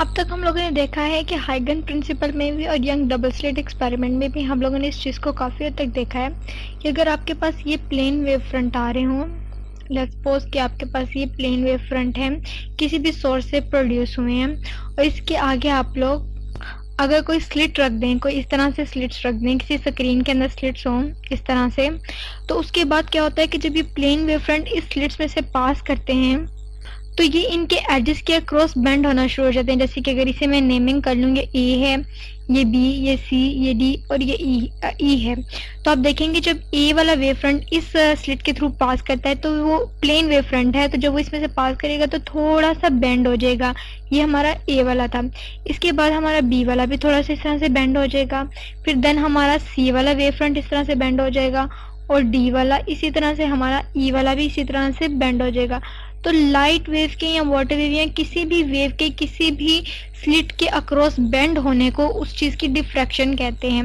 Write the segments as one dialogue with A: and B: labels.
A: अब तक हम लोगों ने देखा है कि हाइगन प्रिंसिपल में भी और यंग डबल स्लिट एक्सपेरिमेंट में भी हम लोगों ने इस चीज़ को काफ़ी हद तक देखा है कि अगर आपके पास ये प्लेन वेव फ्रंट आ रहे हों, लेट्स सपोज कि आपके पास ये प्लेन वेव फ्रंट है, किसी भी सोर्स से प्रोड्यूस हुए हैं, और इसके आगे आप लोग अगर कोई स्लिट रख दें, कोई इस तरह से स्लिट्स रख दें, किसी स्क्रीन के अंदर स्लिट्स हों इस तरह से, तो उसके बाद क्या होता है कि जब ये प्लेन वेव फ्रंट इस स्लिट्स में से पास करते हैं तो ये इनके एजेस के अक्रॉस बेंड होना शुरू हो जाते हैं। जैसे कि अगर इसे मैं नेमिंग कर लूँ, ये ए है, ये बी, ये सी, ये डी और ये ई है, तो आप देखेंगे जब ए वाला वेव फ्रंट इस स्लिट के थ्रू पास करता है तो वो प्लेन वेव फ्रंट है, तो जब वो इसमें से पास करेगा तो थोड़ा सा बेंड हो जाएगा। ये हमारा ए वाला था। इसके बाद हमारा बी वाला भी थोड़ा सा इस तरह से बेंड हो जाएगा, फिर देन हमारा सी वाला वेव फ्रंट इस तरह से बेंड हो जाएगा, और डी वाला इसी तरह से, हमारा ई वाला भी इसी तरह से बेंड हो जाएगा। तो लाइट वेव के या वाटर वेव या किसी भी वेव के किसी भी स्लिट के अक्रॉस बेंड होने को उस चीज़ की डिफ्रैक्शन कहते हैं।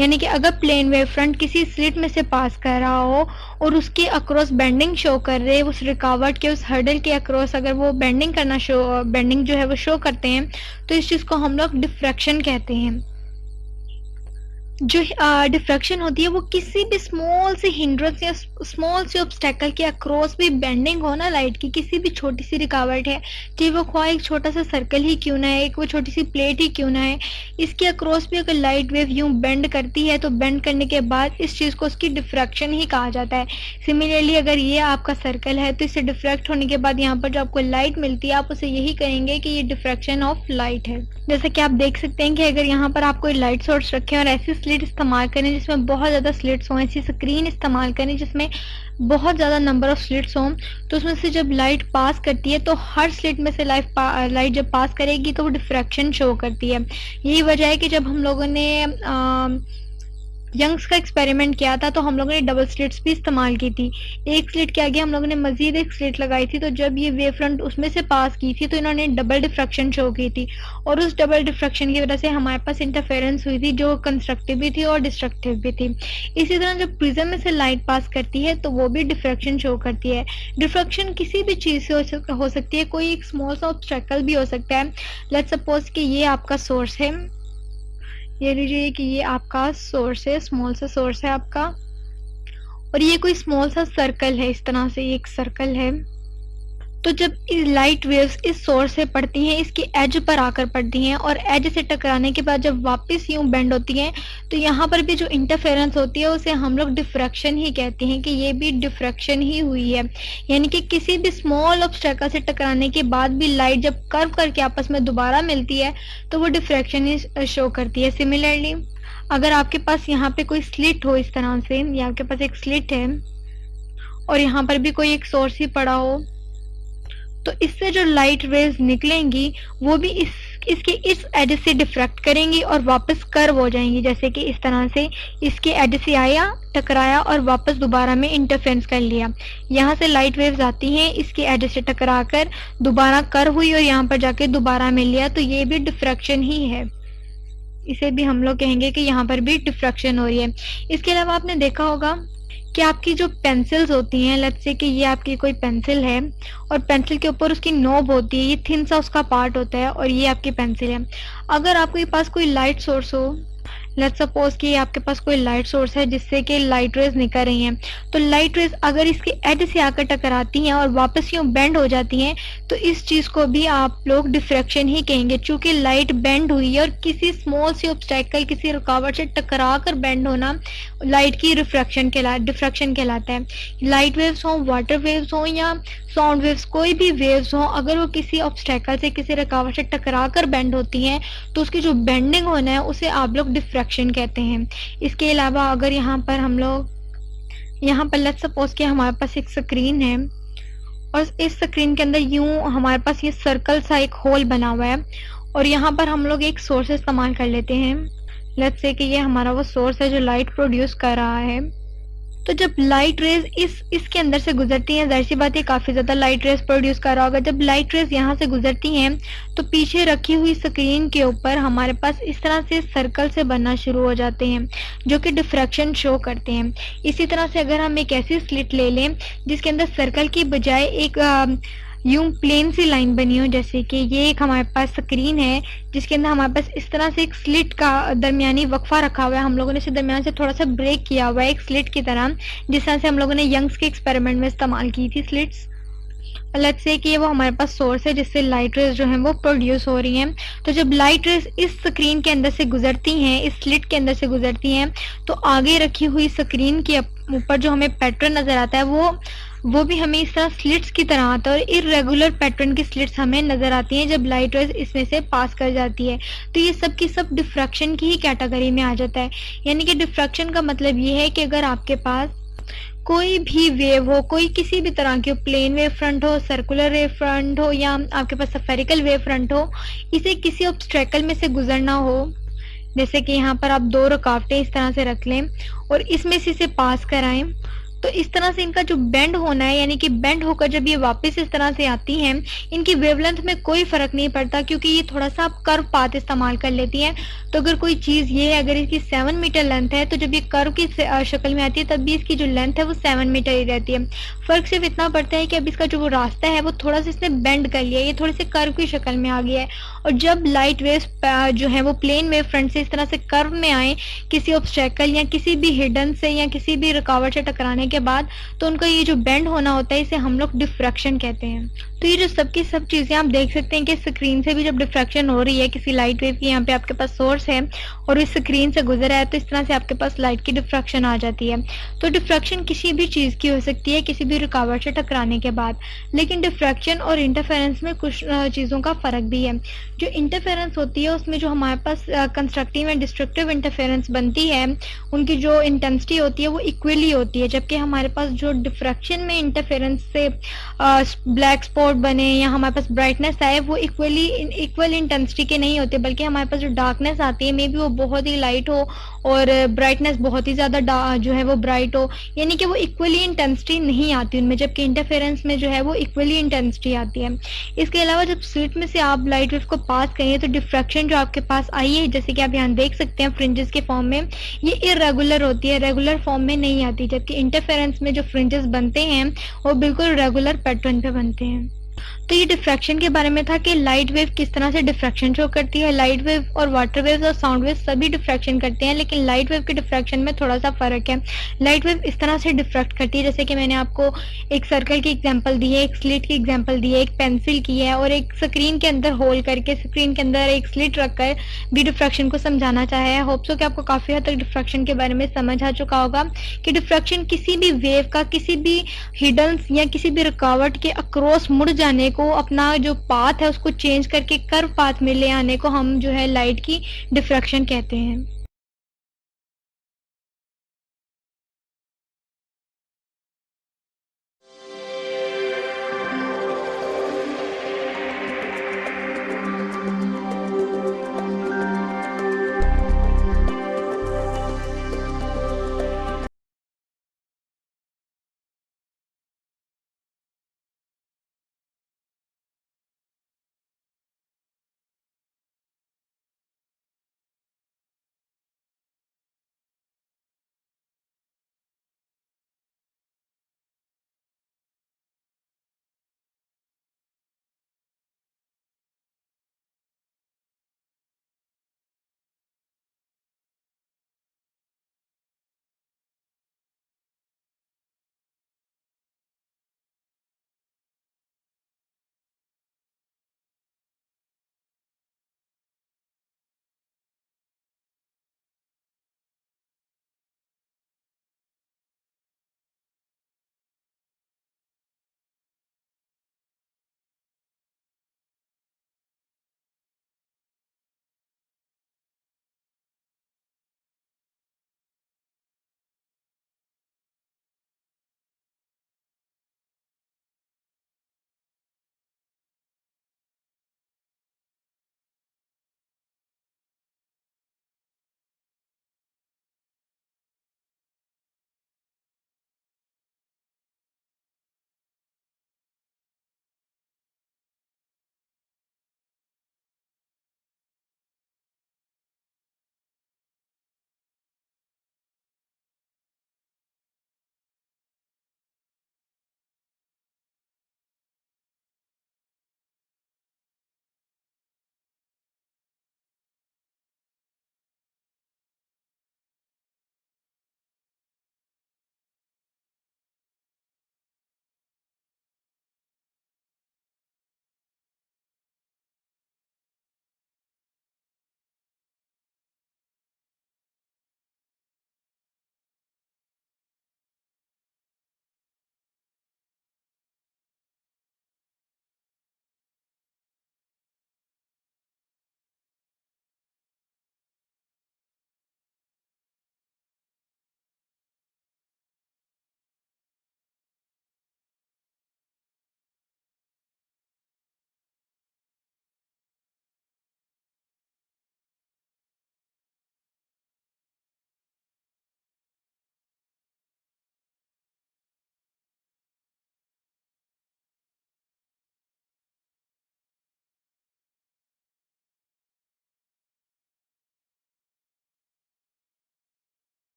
A: यानी कि अगर प्लेन वेव फ्रंट किसी स्लिट में से पास कर रहा हो और उसके अक्रॉस बेंडिंग शो कर रहे, उस रुकावट के, उस हर्डल के अक्रॉस अगर वो बेंडिंग जो है वो शो करते हैं, तो इस चीज़ को हम लोग डिफ्रैक्शन कहते हैं। जो डिफ्रैक्शन होती है वो किसी भी स्मॉल से हिंड्रेंस या स्मॉल से ऑब्स्टेकल के अक्रॉस भी बेंडिंग हो ना, लाइट की किसी भी छोटी सी रुकावट है, चाहे वो ख्वाह एक छोटा सा सर्कल ही क्यों ना है, एक वो छोटी सी प्लेट ही क्यों ना है, इसके अक्रॉस भी अगर लाइट वेव यूं बेंड करती है तो बेंड करने के बाद इस चीज़ को उसकी डिफ्रैक्शन ही कहा जाता है। सिमिलरली अगर ये आपका सर्कल है तो इससे डिफ्रैक्ट होने के बाद यहाँ पर जो आपको लाइट मिलती है, आप उसे यही कहेंगे कि ये डिफ्रैक्शन ऑफ लाइट है। जैसा कि आप देख सकते हैं कि अगर यहाँ पर आप कोई लाइट सोर्स रखें और ऐसी स्लिट इस्तेमाल करें जिसमें बहुत ज़्यादा स्लिट्स हों, ऐसी स्क्रीन इस्तेमाल करें जिसमें बहुत ज़्यादा नंबर ऑफ स्लिट्स हों, तो उसमें से जब लाइट पास करती है तो हर स्लिट में से लाइट जब पास करेगी तो वो डिफ्रैक्शन शो करती है। यही वजह है कि जब हम लोगों ने यंग्स का एक्सपेरिमेंट किया था तो हम लोगों ने डबल स्लिट्स भी इस्तेमाल की थी। एक स्लिट के आगे हम लोगों ने मजीद एक स्लिट लगाई थी, तो जब ये वेव फ्रंट उसमें से पास की थी तो इन्होंने डबल डिफ्रैक्शन शो की थी, और उस डबल डिफ्रैक्शन की वजह से हमारे पास इंटरफेरेंस हुई थी जो कंस्ट्रक्टिव भी थी और डिस्ट्रक्टिव भी थी। इसी तरह जब प्रिज्म में से लाइट पास करती है तो वो भी डिफ्रैक्शन शो करती है। डिफ्रैक्शन किसी भी चीज़ से हो सकती है, कोई एक स्मॉल सा ऑब्स्टेकल भी हो सकता है। लेट्स सपोज कि ये आपका सोर्स है, ये लीजिए कि ये आपका सोर्स है, स्मॉल सा सोर्स है आपका, और ये कोई स्मॉल सा सर्कल है, इस तरह से ये एक सर्कल है। तो जब लाइट वेव्स इस सोर्स से पड़ती हैं, इसकी एज पर आकर पड़ती हैं और एज से टकराने के बाद जब वापस यूं बेंड होती हैं, तो यहाँ पर भी जो इंटरफेरेंस होती है उसे हम लोग डिफ्रैक्शन ही कहते हैं कि ये भी डिफ्रैक्शन ही हुई है। यानी कि किसी भी स्मॉल ऑब्स्टेकल से टकराने के बाद भी लाइट जब कर्व करके आपस में दोबारा मिलती है तो वो डिफ्रैक्शन ही शो करती है। सिमिलरली अगर आपके पास यहाँ पे कोई स्लिट हो इस तरह से, या आपके पास एक स्लिट है और यहाँ पर भी कोई एक सोर्स ही पड़ा हो, तो इससे जो लाइट रेज निकलेंगी वो भी इसके इस एज से डिफ्रैक्ट करेंगी और वापस कर्व हो जाएंगी। जैसे कि इस तरह से इसके एज से आया, टकराया और वापस दोबारा में इंटरफेरेंस कर लिया। यहाँ से लाइट वेव्स आती हैं, इसके एज से टकरा कर दोबारा कर्व हुई और यहाँ पर जाके दोबारा मिल लिया, तो ये भी डिफ्रैक्शन ही है। इसे भी हम लोग कहेंगे कि यहाँ पर भी डिफ्रैक्शन हो रही है। इसके अलावा आपने देखा होगा कि आपकी जो पेंसिल्स होती हैं, लेट्स से कि ये आपकी कोई पेंसिल है और पेंसिल के ऊपर उसकी नोब होती है, ये थिन सा उसका पार्ट होता है और ये आपकी पेंसिल है। अगर आपके पास कोई लाइट सोर्स हो, लेट्स सपोज कि आपके पास कोई लाइट सोर्स है जिससे कि लाइट रेज निकल रही हैं, तो लाइट रेज अगर इसके एज से आकर टकराती हैं और वापस यूं बेंड हो जाती हैं, तो इस चीज को भी आप लोग डिफ्रैक्शन ही कहेंगे। चूंकि लाइट बेंड हुई है और किसी स्मॉल सी ऑब्स्टेकल, किसी रुकावट से टकरा कर बेंड होना लाइट की डिफ्रैक्शन कहलाता है। लाइट वेव्स हों, वाटर वेव्स हों या साउंड वेव्स, कोई भी वेव्स हों, अगर वो किसी ऑब्स्टेकल से, किसी रुकावट से टकरा कर बेंड होती हैं तो उसकी जो बेंडिंग होना है उसे आप लोग डिफ्रैक्शन कहते हैं। इसके अलावा अगर यहाँ पर लेट्स सपोज कि हमारे पास एक स्क्रीन है और इस स्क्रीन के अंदर यूं हमारे पास ये सर्कल सा एक होल बना हुआ है और यहाँ पर हम लोग एक सोर्स इस्तेमाल कर लेते हैं। लेट्स से कि ये हमारा वो सोर्स है जो लाइट प्रोड्यूस कर रहा है। तो जब लाइट रेज इसके अंदर से गुजरती हैं, जाहिर सी बात है काफी ज्यादा लाइट रेज प्रोड्यूस कर रहा होगा। जब लाइट रेज यहाँ से गुजरती हैं तो पीछे रखी हुई स्क्रीन के ऊपर हमारे पास इस तरह से सर्कल से बनना शुरू हो जाते हैं जो कि डिफ्रैक्शन शो करते हैं। इसी तरह से अगर हम एक ऐसी स्लिट ले लें जिसके अंदर सर्कल की बजाय एक यूं प्लेन सी लाइन बनी हो, जैसे कि ये एक हमारे पास स्क्रीन है जिसके अंदर हमारे पास इस तरह से एक स्लिट का दरमियानी वक्फा रखा हुआ है। हम लोगों ने इसे दरमियान से थोड़ा सा ब्रेक किया हुआ है एक स्लिट की तरह, जिस तरह से हम लोगों ने यंग्स के एक्सपेरिमेंट में इस्तेमाल की थी स्लिट्स। अलग से कि वो हमारे पास सोर्स है जिससे लाइट रेज जो है वो प्रोड्यूस हो रही हैं। तो जब लाइट रेज इस स्क्रीन के अंदर से गुजरती हैं, इस स्लिट के अंदर से गुजरती हैं, तो आगे रखी हुई स्क्रीन के ऊपर जो हमें पैटर्न नजर आता है वो भी हमें इस तरह स्लिट्स की तरह आता है, और इरेगुलर पैटर्न की स्लिट्स हमें नजर आती हैं जब लाइट रेज इसमें से पास कर जाती है। तो ये सब की सब डिफ्रैक्शन की ही कैटेगरी में आ जाता है। यानी कि डिफ्रैक्शन का मतलब ये है कि अगर आपके पास कोई भी वेव हो, कोई किसी भी तरह की हो, प्लेन वेव फ्रंट हो, सर्कुलर वेव फ्रंट हो, या आपके पास स्फेरिकल वेव फ्रंट हो, इसे किसी ऑब्स्ट्रैकल में से गुजरना हो, जैसे कि यहाँ पर आप दो रुकावटें इस तरह से रख लें और इसमें से इसे पास कराएं, तो इस तरह से इनका जो बेंड होना है, यानी कि बेंड होकर जब ये वापस इस तरह से आती हैं, इनकी वेवलेंथ में कोई फर्क नहीं पड़ता, क्योंकि ये थोड़ा सा आप कर्व पाथ इस्तेमाल कर लेती हैं। तो अगर कोई चीज ये है, अगर इसकी 7 मीटर लेंथ है, तो जब ये कर्व की शक्ल में आती है तब भी इसकी जो लेंथ है वो 7 मीटर ही रहती है। फर्क सिर्फ इतना पड़ता है कि अब इसका जो वो रास्ता है वो थोड़ा सा इसने बेंड कर लिया, ये थोड़े से कर्व की शक्ल में आ गया है। और जब लाइट वेव्स जो है वो प्लेन वेव फ्रंट से इस तरह से कर्व में आए किसी ऑब्स्ट्रैकल या किसी भी हिडन से या किसी भी रुकावट से टकराने के बाद, तो उनका ये जो बेंड होना होता है इसे हम लोग डिफ्रैक्शन कहते हैं। तो ये जो सब की सब चीजें आप देख सकते हैं कि स्क्रीन से भी जब डिफ्रैक्शन हो रही है किसी लाइट वेव की, यहाँ पे आपके पास सोर्स है और इस स्क्रीन से गुजरा है, तो इस तरह से आपके पास लाइट की डिफ्रैक्शन आ जाती है। तो डिफ्रैक्शन किसी भी चीज की हो सकती है किसी भी रुकावट से टकराने के बाद। लेकिन डिफ्रैक्शन और इंटरफेरेंस में कुछ चीजों का फर्क भी है। जो इंटरफेरेंस होती है उसमें जो हमारे पास कंस्ट्रक्टिव एंड डिस्ट्रक्टिव इंटरफेरेंस बनती है, उनकी जो इंटेंसिटी होती है वो इक्वली होती है, जबकि हमारे पास जो डिफ्रैक्शन में इंटरफेरेंस से ब्लैक स्पॉट बने या हमारे पास ब्राइटनेस आए, वो इक्वल इंटेंसिटी के नहीं होते, बल्कि हमारे पास जो डार्कनेस आती है मे बी वो बहुत ही लाइट हो और ब्राइटनेस बहुत ही ज्यादा जो है वो ब्राइट हो, यानी कि वो इक्वली इंटेंसिटी नहीं आती उनमें, जबकि इंटरफेरेंस में जो है वो इक्वली इंटेंसिटी आती है। इसके अलावा जब स्लिट में से आप लाइट वेव को पास करेंगे तो डिफ्रैक्शन जो आपके पास आई है, जैसे कि आप यहाँ देख सकते हैं फ्रिंजेस के फॉर्म में, ये इरेगुलर होती है, रेगुलर फॉर्म में नहीं आती, जबकि इंटरफेरेंस में जो फ्रिंजेस बनते हैं वो बिल्कुल रेगुलर पैटर्न पे बनते हैं। तो ये डिफ्रैक्शन के बारे में था कि लाइट वेव किस तरह से डिफ्रैक्शन शो करती है। लाइट वेव और वाटर वेव और साउंड वेव सभी डिफ्रैक्शन करते हैं, लेकिन लाइट वेव के डिफ्रैक्शन में थोड़ा सा फर्क है। लाइट वेव इस तरह से डिफ्रैक्ट करती है, जैसे कि मैंने आपको एक सर्कल की एग्जांपल दी है, एक स्लिट की एग्जांपल दी है, एक पेंसिल की है, और एक स्क्रीन के अंदर होल करके स्क्रीन के अंदर एक स्लिट रखकर भी डिफ्रैक्शन को समझाना चाहा है। होप सो कि आपको काफी हद तक डिफ्रैक्शन के बारे में समझ आ चुका होगा कि डिफ्रैक्शन किसी भी वेव का किसी भी हिडन्स या किसी भी रुकावट के अक्रॉस मुड़ जाने को, अपना जो पाथ है उसको चेंज करके कर्व पाथ में ले आने को हम जो है लाइट की डिफ्रैक्शन कहते हैं।